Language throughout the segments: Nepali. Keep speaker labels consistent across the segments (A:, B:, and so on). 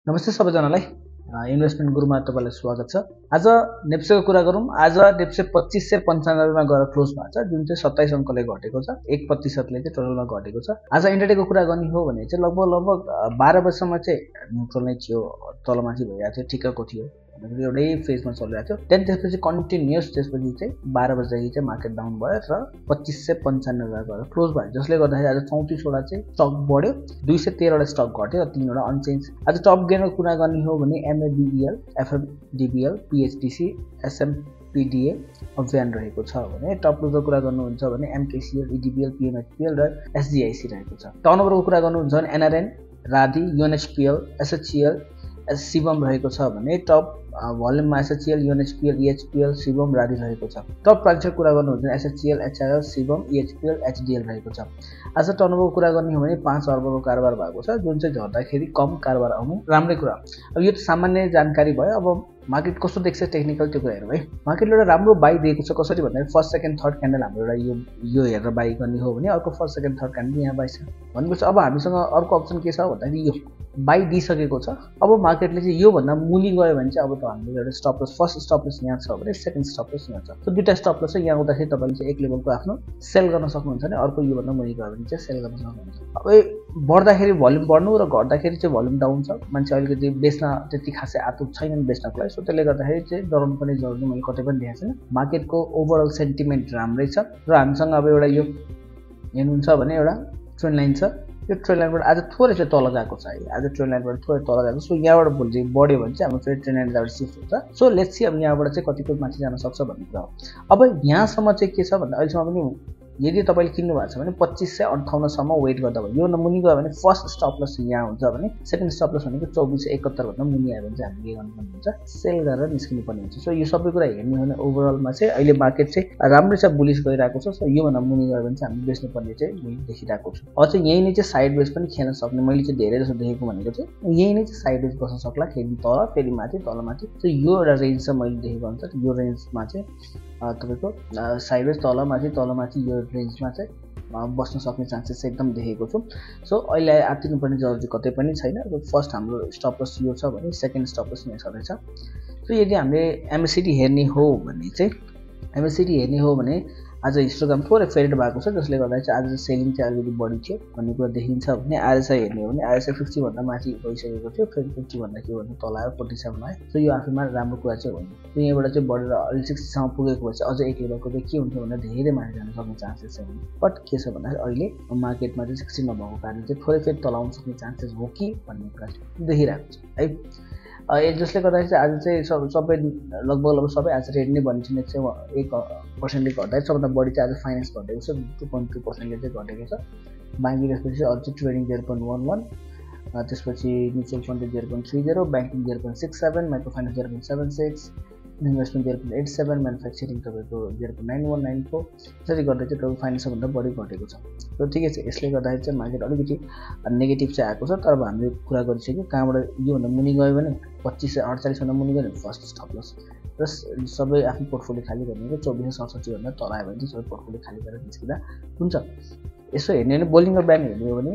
A: नमस्ते सबैजनालाई इन्भेस्टमेन्ट गुरुमा तपाईलाई स्वागत छ। आज नेप्सेको कुरा गरौँ। आज नेप्से 2595 मा गएर क्लोज भएको छ, जुन चाहिँ 27 अङ्कले घटेको छ, 1% ले चाहिँ टोटलमा घटेको छ। आज इन्ट्राडेको कुरा गर्ने हो भने चाहिँ लगभग 12 बजेसम्म चाहिँ न्युट्रल नै थियो, तलमाथि भइरहेको थियो, ठिक्कको थियो, एउटै फेजमा चलिरहेको थियो। त्यहाँदेखि त्यसपछि कन्टिन्युस त्यसपछि चाहिँ 12 बजेदेखि चाहिँ मार्केट डाउन भयो र 2595 गएर क्लोज भयो, जसले गर्दाखेरि आज 34 वटा चाहिँ स्टक बढ्यो, 213 वटा स्टक घट्यो र 3 वटा अनचेन्ज। आज टप गेनर कुरा गर्ने हो भने एमएबीईएल, एफएमडीबीएल, पीएचडीसी, एसएमपीडीए अभियान रहेको छ भने टप लुजर कुरा गर्नुहुन्छ भने एमकेसीएल, इडीबीएल, पीएमएचपीएल र एसजीआईसी रहेको छ। टर्नओभरको कुरा गर्नुहुन्छ भने एनआरएन, राधी, यूएनएचपीएल, एसएचसीएल, शिवम रहेको छ भने टप भोल्युममा एसएचसीएल, यूएनएचपीएल, ईएचपीएल, शिवम, राधी रहेको छ। टप प्राइसको कुरा गर्नुहुन्छ भने एसएचसीएल, एचआरएल, शिवम, ईएचपीएल, एचडीएल रहेको छ। आज टर्नओभरको कुरा गर्ने हो भने 5 अर्बको कारोबार भएको छ, जुन चाहिँ झर्दाखेरि कम कारोबार आउनु राम्रै कुरा। अब यो सामान्य जानकारी भयो। अब मार्केट कस्तो देख्छ टेक्निकल त्यो कुरा हेरौँ है। मार्केटले एउटा राम्रो बाई दिएको छ, कसरी भन्दाखेरि फर्स्ट सेकेन्ड थर्ड क्यान्डल हाम्रो एउटा यो हेरेर बाई गर्ने हो भने अर्को फर्स्ट सेकेन्ड थर्ड क्यान्डल यहाँ बाई छ भनेपछि अब हामीसँग अर्को अप्सन के छ भन्दाखेरि यो बाई दिइसकेको छ। अब मार्केटले चाहिँ योभन्दा मुनि गयो भने चाहिँ अब त हामीले एउटा stop loss, first stop loss यहाँ छ भने सेकेन्ड स्टप लस यहाँ छ। त्यो दुईवटा स्टप लस चाहिँ यहाँ आउँदाखेरि तपाईँले चाहिँ एक लेभलको आफ्नो सेल गर्न सक्नुहुन्छ भने अर्को योभन्दा मुनि गयो भने चाहिँ सेल गर्न सक्नुहुन्छ। अब बढ्दाखेरि भोल्युम बढ्नु र घट्दाखेरि चाहिँ भोल्युम डाउन छ, मान्छे अलिकति बेच्न त्यति खासै आतुर छैनन् बेच्नको लागि, सो त्यसले गर्दाखेरि चाहिँ डराउनु पनि जरुरी मैले कतै पनि देखाएको छैन। मार्केटको ओभरअल सेन्टिमेन्ट राम्रै छ र हामीसँग अब एउटा यो हेर्नुहुन्छ भने एउटा ट्रेन्ड लाइन छ। यो ट्रेन्ड लाइनबाट आज थोरै चाहिँ तल गएको छ है, आज ट्रेन्ड लाइनबाट थोरै तल गएको। सो यहाँबाट भोलि चाहिँ बढ्यो भने चाहिँ हाम्रो फेरि ट्रेन्ड लाइनबाट सिफ्ट हुन्छ। सो लेट्स सी अब यहाँबाट चाहिँ कतिको माथि जान सक्छ भन्ने कुरा हो। अब यहाँसम्म चाहिँ के छ भन्दा अहिलेसम्म पनि यदि तपाईँले किन्नु भएको छ भने 2558 सम्म वेट गर्दा भयो। यो मुनि गयो भने फर्स्ट स्टप लस यहाँ हुन्छ भने सेकेन्ड स्टप लस भनेको 2471 भन्दा मुनि आयो भने चाहिँ हामीले के गर्नुपर्ने हुन्छ, सेल गरेर निस्किनु पर्ने हुन्छ। सो यो सबै कुरा हेर्ने हो भने ओभरअलमा चाहिँ अहिले मार्केट चाहिँ राम्रै छ, बुलिस गइरहेको छ। सो योभन्दा मुनि गयो भने चाहिँ हामीले बेच्नुपर्ने चाहिँ मैले देखिरहेको छु। अब चाहिँ यही नै चाहिँ साइड वेज पनि खेल्न सक्ने मैले चाहिँ धेरै जस्तो देखेको भनेको चाहिँ यही नै चाहिँ साइड वेज बस्न सक्ला, फेरि तल फेरि माथि तल माथि। सो यो एउटा रेन्ज छ मैले देखेको अनुसार, यो रेन्जमा चाहिँ तपाईँको साइड वेज तल माथि यो रेन्जमा चाहिँ बस्न सक्ने चान्सेस चाहिँ एकदम देखेको छु। सो अहिले आत्तिनुपर्ने जरुरी कतै पनि छैन। फर्स्ट हाम्रो स्टप लस यो छ भने सेकेन्ड स्टप लस यहाँ छँदैछ। सो यदि हामीले एमएससीडी हेर्ने हो भने आज हिस्टोग्राम थोरै फेडेड भएको छ, जसले गर्दा चाहिँ आज सेलिङ चाहिँ अलिकति बढी थियो भन्ने कुरा देखिन्छ भने आरएसआई हेर्ने हो भने आरएसआई 50 भन्दा माथि गइसकेको थियो, फेरि 50 भन्दा के भन्दा तल आयो 47 आयो। सो यो आफैमा राम्रो कुरा चाहिँ होइन। त्यो यहाँबाट चाहिँ बढेर अलि 60 सम्म पुगेको भए चाहिँ अझ एक लेभलको चाहिँ के हुन्थ्यो भन्दा धेरै माथि जान सक्ने चान्सेस छैन। बट के छ भन्दाखेरि अहिले मार्केटमा चाहिँ 60 नभएको कारणले चाहिँ थोरै फेरि तल आउन सक्ने चान्सेस हो कि भन्ने कुरा चाहिँ देखिरहेको छ है। जसले गर्दाखेरि चाहिँ आज चाहिँ सबै लगभग सबै आज रेट नै भनिन्छ। नेक्स्ट चाहिँ 1% घट्दा सबभन्दा बढी चाहिँ आज फाइनेन्स घटेको छ, 2.2% चाहिँ घटेको छ। बाँकी त्यसपछि अरू चाहिँ ट्रेडिङ 0.11, त्यसपछि mutual fund 0.30, banking 0.67, micro finance 0.76, investment 0.87, manufacturing तपाईँको 0.9194, त्यसरी गर्दा चाहिँ तपाईँको फाइनेन्स सबभन्दा बढी घटेको छ। र ठिकै छ, यसले गर्दाखेरि चाहिँ मार्केट अलिकति नेगेटिभ चाहिँ आएको छ। तर अब हामीले कुरा गरिसक्यो कहाँबाट योभन्दा मुनि गयो भने 2548 भन्दा मुनि गयो भने फर्स्ट स्टप लस र सबै आफ्नो पोर्टफोलियो खाली गर्ने 2467 भन्दा तल आयो भने चाहिँ सबै पोर्टफोलियो खाली गरेर निस्किँदा हुन्छ। यसो हेर्ने हो भने बोलिङ्गर ब्याङ्क हेर्ने हो भने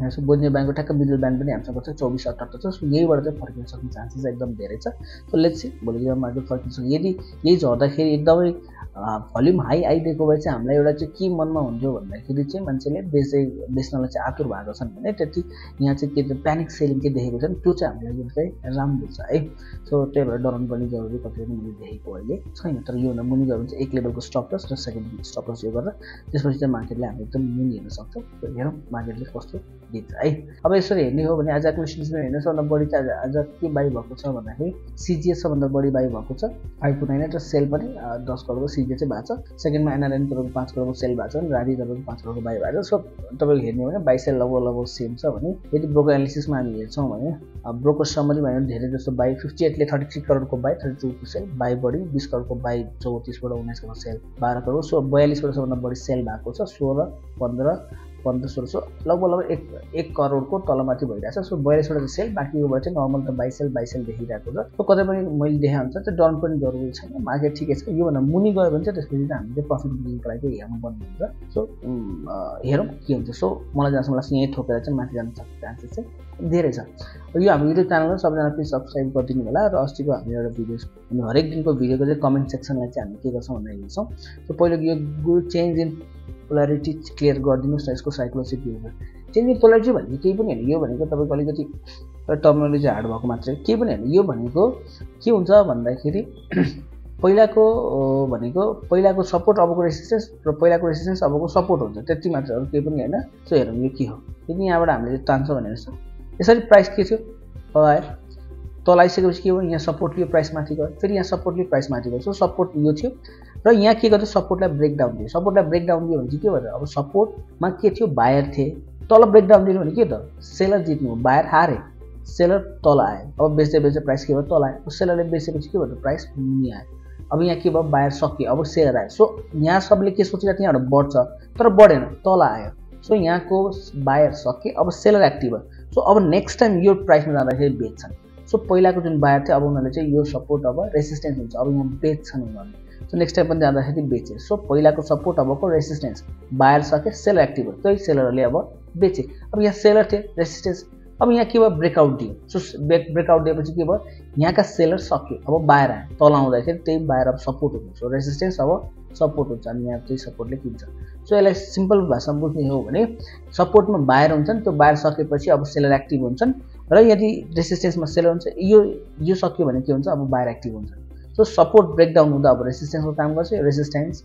A: यसो बोलिङ्गर ब्याङ्कको ठ्याक्क मिडल ब्याङ्क पनि हामीसँग छ 2478 छ। सो यहीबाट चाहिँ फर्किन सक्ने चान्सेस एकदम धेरै छ। सो लेट्स सी भोलिको मार्केट फर्किन सक्छ। यदि यही झर्दाखेरि एकदमै भोल्युम हाई आइदिएको भए चाहिँ हामीलाई एउटा चाहिँ के मनमा हुन्थ्यो भन्दाखेरि चाहिँ मान्छेले बेच्नलाई चाहिँ आतुर भएको छन् भने त्यति यहाँ चाहिँ के प्यानिक सेलिङ के देखेको छ नि, त्यो चाहिँ हामीलाई यो चाहिँ राम्रो छ है। सो त्यही भएर डराउनु पर्ने जरुरी कतै पनि मैले देखेको अहिले छैन। तर योभन्दा मुनि गयो भने चाहिँ एक लेभलको स्टप लस र सेकेन्ड स्टप लस यो गरेर त्यसपछि चाहिँ मार्केटले हामी एकदम मुनि हेर्न सक्छ। हेरौँ मार्केटले कस्तो दिन्छ है। अब यसरी हेर्ने हो भने आज एक्विजिसनमा हेर्ने सबभन्दा बढी चाहिँ आज के बाई भएको छ भन्दाखेरि सिजिएस सबभन्दा बढी बाई भएको छ 5.9 र सेल पनि 10 करोडको सिजिएस चाहिँ भएको छ। सेकेन्डमा एनआरएन तपाईँको 5 करोडको सेल भएको छ, राधी तपाईँको 5 करोडको बाई भएको छ। सो तपाईँको हेर्ने हो भने बाई सेल लगभग सेम छ भने यदि ब्रोकर एनालिसिसमा हामी हेर्छौँ भने ब्रोकर समरी भने धेरै जस्तो बाई 58 ले 33 करोडको बाई, 32 को सेल बाई बढी, 20 करोडको बाई, 34 बाट 19 करोड सेल, 12 करोड। सो 42 बाट सबभन्दा बढी सेल भएको छ, 16, 15, 1500 लगभग 1 करोडको तलमाथि भइरहेछ। सो 42 वटा सेल, बाँकीबाट चाहिँ नर्मल त 22 सेल देखिरहेको छ। सो कतै पनि मैले देखे हुन्छ चाहिँ डन पनि जरुरी छैन, मार्केट ठिकै छ। यो भन्दा मुनि गयो भने चाहिँ त्यसपछि चाहिँ हामीले प्रफिट बुकिङको लागि हेर्नु पर्ने हुन्छ। सो हेरौँ के हुन्छ। सो मलाई जहाँसम्म लाग्छ यही थोकेर चाहिँ माथि जान सक्ने चान्सेस चाहिँ धेरै छ। यो हाम्रो युट्युब च्यानललाई सबैजना प्लिज सब्सक्राइब गरिदिनु होला। र अस्तिको हाम्रो एउटा भिडियोस हरेक दिनको भिडियोको चाहिँ कमेन्ट सेक्सनलाई चाहिँ हामी के गर्छौँ भनेर हेर्छौँ। सो पहिलो यो good change in polarity clear गरिदिनुहोस् न, यसको psychology behaviour. Change in polarity भनेको केही पनि होइन, यो भनेको तपाईँको अलिकति टर्मिनोलोजी हार्ड भएको मात्रै, केही पनि होइन। यो भनेको के हुन्छ भन्दाखेरि पहिलाको सपोर्ट अबको रेसिस्टेन्स र पहिलाको रेसिस्टेन्स अबको सपोर्ट हुन्छ, त्यति मात्र हो, केही पनि होइन। सो हेरौँ यो के हो। यदि यहाँबाट हामीले तान्छौँ भने यसरी प्राइस के थियो तल आयो, तल आइसकेपछि के हो, यहाँ सपोर्ट लियो प्राइस माथि गयो, फेरि यहाँ सपोर्ट लियो प्राइस माथि गयो। सो सपोर्ट यो थियो र यहाँ के गर्यो, सपोर्टलाई ब्रेकडाउन दियो। सपोर्टलाई ब्रेकडाउन दियो भने चाहिँ के भयो, अब सपोर्टमा के थियो, बायर थिए, तल ब्रेकडाउन दिनु भने के त सेलर जित्नु, बायर हारे, सेलर तल आयो। अब बेच्दै प्राइस के भयो, तल आयो। सेलरले बेचेपछि के भयो, प्राइस मुनि आयो। अब यहाँ के भयो, बायर सकियो, अब सेलर आयो। सो यहाँ सबले के सोचिरहेको थियो, यहाँबाट बढ्छ तर बढेन, तल आयो। सो यहाँको बायर सके, अब सेलर एक्टिभ भयो। सो अब नेक्स्ट टाइम यो प्राइसमा जाँदाखेरि बेच्छन्। सो पहिलाको जुन बायर थियो अब उनीहरूले चाहिँ यो सपोर्ट अब रेसिस्टेन्स हुन्छ, अब यहाँ बेच्छन् उनीहरूले। सो नेक्स्ट टाइम पनि जाँदाखेरि बेचे। सो पहिलाको सपोर्ट अबको रेसिस्टेन्स, बायर सके, सेलर एक्टिभ भयो, त्यही सेलरहरूले अब बेचे। अब यहाँ सेलर थियो, रेसिस्टेन्स, अब यहाँ के भयो, ब्रेकआउट दियो। सो ब्रेकआउट दिएपछि के भयो, यहाँका सेलर सक्यो, अब बायर आयो, तल आउँदाखेरि त्यही बायर अब सपोर्ट हुन्छ। सो रेसिस्टेन्स अब सपोर्ट हुन्छ अनि यहाँ त्यही सपोर्टले किन्छ। सो यसलाई सिम्पल भाषामा बुझ्ने हो भने सपोर्टमा बायर हुन्छन्, त्यो बायर सकेपछि अब सेलर एक्टिभ हुन्छन्, र यदि रेसिस्टेन्समा सेलर हुन्छ, यो सक्यो भने के हुन्छ, अब बायर एक्टिभ हुन्छ। सो सपोर्ट ब्रेकडाउन हुँदा अब रेसिस्टेन्सको काम गर्छ, रेसिस्टेन्स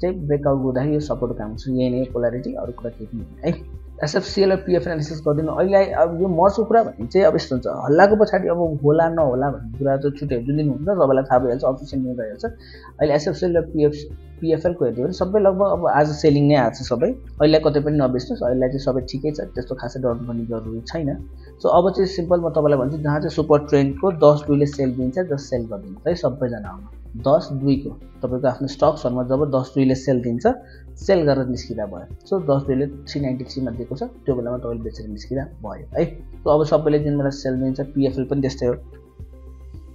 A: चाहिँ ब्रेकआउट हुँदाखेरि यो सपोर्टको काम गर्छ। यही नै पोलारिटी, अरू कुरा केही पनि होइन है। एसएफसीएल र पिएफ एनालिसिस गरिदिनु। अहिले अब यो मर्सको कुरा भने चाहिँ अब यस्तो हुन्छ, हल्लाको पछाडि अब होला नहोला भन्ने कुरा त छुट्यो, जुन दिन हुन्छ सबैलाई थाहा भइहाल्छ, अफिसियल न्युज आइहाल्छ। अहिले एसएफसीएल र पिएफएलको हेर्यो भने सबै लगभग अब आज सेलिङ नै आएको छ सबै। अहिले कतै पनि नबेच्नुहोस्, अहिले चाहिँ सबै ठिकै छ, त्यस्तो खासै डराउनु पर्ने जरुरी छैन। सो अब चाहिँ सिम्पल म तपाईँलाई भन्छु, जहाँ चाहिँ सुपर ट्रेन्डको 10-2 ले सेल दिन्छ, जस्ट सेल गरिदिनु है सबैजना आउनु। 10-2 को तपाईँको आफ्नो स्टक्सहरूमा जब 10-2 ले सेल दिन्छ, सेल गरेर निस्किँदा भयो। सो 10-2 ले 393 मा दिएको छ, त्यो बेलामा तपाईँले बेचेर निस्किँदा भयो है। सो अब सबैले जुन बेला सेल दिन्छ, पिएफएल पनि त्यस्तै हो।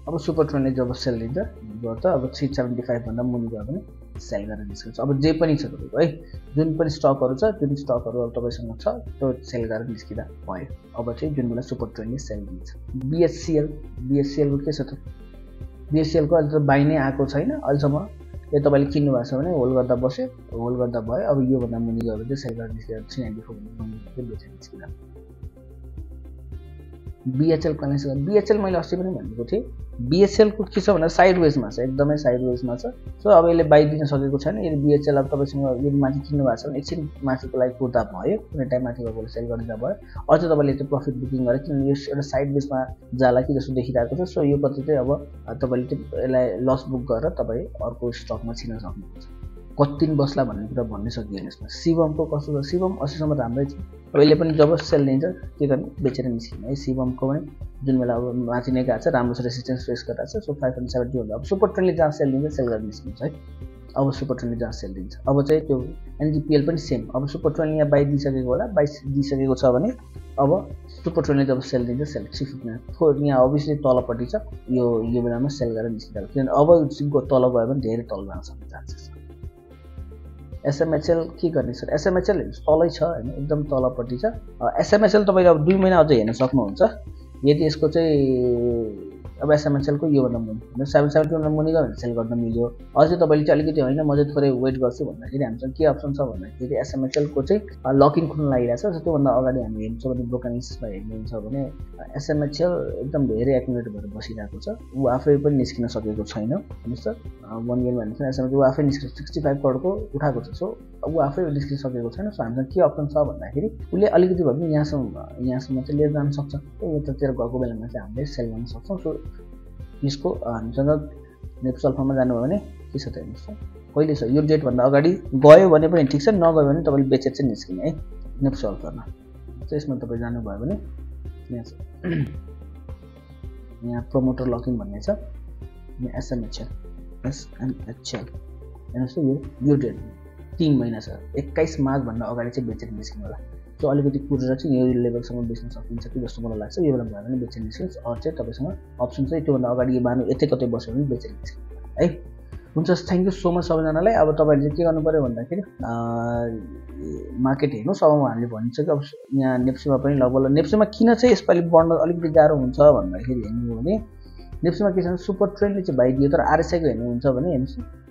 A: अब सुपर ट्रेन्डले जब सेल दिन्छ त अब 375 भन्दा मुनि गयो भने सेल गरेर निस्किन्छ। अब जे पनि छ तपाईँको है, जुन पनि स्टकहरू छ, जुन स्टकहरू अब तपाईँसँग छ त्यो सेल गरेर निस्किँदा भयो। अब चाहिँ जुन बेला सुपर ट्रेन्डले सेल दिन्छ। बिएससिएलको के छ त, बिएससिएलको अहिले त बाई नै आएको छैन अहिलेसम्म। यो तपाईँले किन्नु भएको छ भने होल्ड गर्दा बस्यो, होल्ड गर्दा भयो। अब योभन्दा मुनि गयो भने चाहिँ सेल गरेर निस्केर 394 भन्दा मुनि बेचेर निस्किँदा। बिएचएल कनेक्ट गर्नु। बिएचएल मैले अस्ति पनि भनेको थिएँ, बिएचएलको के छ भन्दा साइडवेजमा छ, एकदमै साइडवेजमा छ। सो अब यसले बाई दिन सकेको छैन। यदि बिएचएल अब तपाईँसँग यदि माथि किन्नु भएको छ भने एकछिन माथिको लागि कुर्दा भयो, कुनै टाइम माथि गएको सेल गरिदिँदा भयो। अझ तपाईँले त्यो प्रफिट बुकिङ गरेर, किनभने यो एउटा साइडवेजमा जाला कि जस्तो देखिरहेको छ। सो यो पछि चाहिँ अब तपाईँले चाहिँ यसलाई लस बुक गरेर तपाईँ अर्को स्टकमा छिर्न सक्नुहुन्छ। कति दिन बस्ला भन्ने कुरा भन्नै सकिएन यसमा। शिवमको कस्तो छ, शिवम 80 सम्म राम्रै छ। अहिले पनि जब सेल दिन्छ के गर्ने, बेचेर निस्किने है। शिवमको पनि जुन बेला अब माथि नै गएको छ, राम्रो छ, रेसिस्टेन्स फेस गरिरहेको छ। सो 570 भन्दा अब सुपर ट्रेन्डले जहाँ सेल दिन्छ सेल गरेर निस्किन्छ है। अब सुपर ट्रेन्डले जहाँ सेल दिन्छ, अब चाहिँ त्यो एनजिपिएल पनि सेम। अब सुपर ट्रेन्डले यहाँ बाई दिइसकेको होला, बाई दिइसकेको छ भने अब सुपर ट्रेन्डले जब सेल दिन्छ सेल 350 यहाँ अभियसली तलपट्टि छ, यो बेलामा सेल गरेर निस्किन्छ। किनभने अब तल गयो भने धेरै तल जान सक्ने चान्सेस छ। एसएमएचएल के गर्ने छ, एसएमएचएल तलै छ होइन, एकदम तलपट्टि छ। एसएमएचएल तपाईँले अब 2 महिना अझै हेर्न सक्नुहुन्छ। यदि यसको चाहिँ अब एसएमएचएलको योभन्दा मुनि 770 भन्दा मुनि गयो भने सेल गर्न मिल्यो। अझै तपाईँले चाहिँ अलिकति होइन म चाहिँ थोरै वेट गर्छु भन्दाखेरि हामीसँग के अप्सन छ भन्दाखेरि एसएमएचएलको चाहिँ लकिङ खुल्न लागिरहेको छ। त्योभन्दा अगाडि हामी हेर्छौँ भने ब्रोकन एनालिसिसमा हेर्नुहुन्छ भने एसएमएचएल एकदम धेरै एक्युमुलेट भएर बसिरहेको छ। ऊ आफै पनि निस्किन सकेको छैन। हेर्नुहोस् त 1 इयर भनेको एसएमएचएल ऊ आफै निस्किन 65 करोडको उठाएको छ। सो ऊ आफै निस्किन सकेको छैन। सो हामीसँग के अप्सन छ भन्दाखेरि उसले अलिकति भए पनि यहाँसम्म चाहिँ लिएर जान सक्छ। यतातिर गएको बेलामा चाहिँ हामीले सेल गर्न सक्छौँ। सो यसको हामीसँग नेप्स अल्फामा जानुभयो भने के छ त हेर्नुहोस् त, कहिले छ यो डेटभन्दा अगाडि गयो भने पनि ठिक छ, नगयो भने तपाईँले बेचेर चाहिँ निस्किने है नेप्स अल्फामा। चाहिँ यसमा तपाईँ जानुभयो भने यहाँ छ, यहाँ प्रमोटर लकिङ भन्ने छ, यहाँ एसएमएचएल हेर्नुहोस् त यो डेट 3 महिना छ, 21 मार्चभन्दा अगाडि चाहिँ बेचेर निस्किनु होला। सो अलिकति कुरेर चाहिँ यो लेभलसम्म बेच्न सकिन्छ कि जस्तो मलाई लाग्छ। यो बेला भयो भने बेचेर निस्किन्छ, अरू चाहिँ तपाईँसँग अप्सन चाहिँ त्योभन्दा अगाडि मानु यतै कतै बस्यो भने बेचेर निस्किनु है। हुन्छ, थ्याङ्क यू सो मच सबैजनालाई। अब तपाईँहरूले चाहिँ के गर्नु पऱ्यो भन्दाखेरि मार्केट हेर्नुहोस्। अब उहाँहरूले भनिन्छ कि अब यहाँ नेप्सीमा पनि लगभग नेप्सीमा किन चाहिँ यसपालि बढ्न अलिकति गाह्रो हुन्छ भन्दाखेरि हेर्नु हो भने नेप्सीमा के छ, सुपर ट्रेन्डले चाहिँ भाइदियो, तर आरएसआईको हेर्नुहुन्छ भने हेर्नुहोस्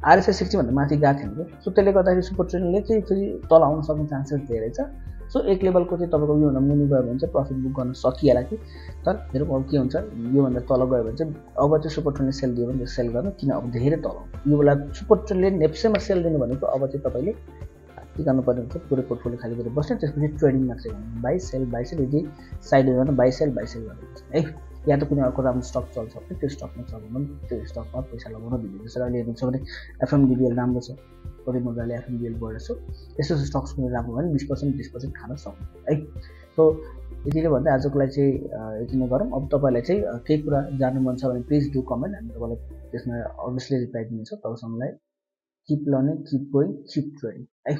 A: आरएसआई 60 भन्दा माथि गएको थिएन कि। सो त्यसले गर्दाखेरि सुपर ट्रेन्डले चाहिँ फेरि तल आउन सक्ने चान्सेस धेरै छ। सो एक लेभलको चाहिँ तपाईँको योभन्दा मुनि गयो भने चाहिँ प्रफिट बुक गर्न सकिएला कि, तर हेरौँ अब के हुन्छ। योभन्दा तल गयो भने चाहिँ अब चाहिँ सुपर ट्रेन्डले सेल दियो भने सेल गर्नु, किन अब धेरै तल यो बेला सुपर ट्रेन्डले नेप्सेमा सेल दिनु भनेको अब चाहिँ तपाईँले के गर्नुपर्ने हुन्छ, पुरै पोर्टफोलियो खाली गरेर बस्ने, त्यसपछि ट्रेडिङ मात्रै गर्नु, बाई सेल यदि साइड गर्नु बाई सेल गर्नुपर्छ है। या त कुनै अर्को राम्रो स्टक चल्छ भने त्यो स्टकमा चलाउनु, त्यो स्टकमा पैसा लगाउन दिनु। जसरी अहिले हेर्नुहुन्छ भने एफएमडिबिएल राम्रो छ, थोरै मजाले एफएमडिबिएल बढेछ। यस्तो स्टक्स पनि राम्रो भयो भने 20% खान सक्नु है। सो यतिले भन्दा आजको लागि चाहिँ यति नै गरौँ। अब तपाईँलाई चाहिँ केही कुरा जान्नु मन छ भने प्लिज डु कमेन्ट, हामी तपाईँलाई त्यसमा अभियसली रिप्लाई दिनेछौँ। तबसम्मलाई keep learning, keep going, keep trading है।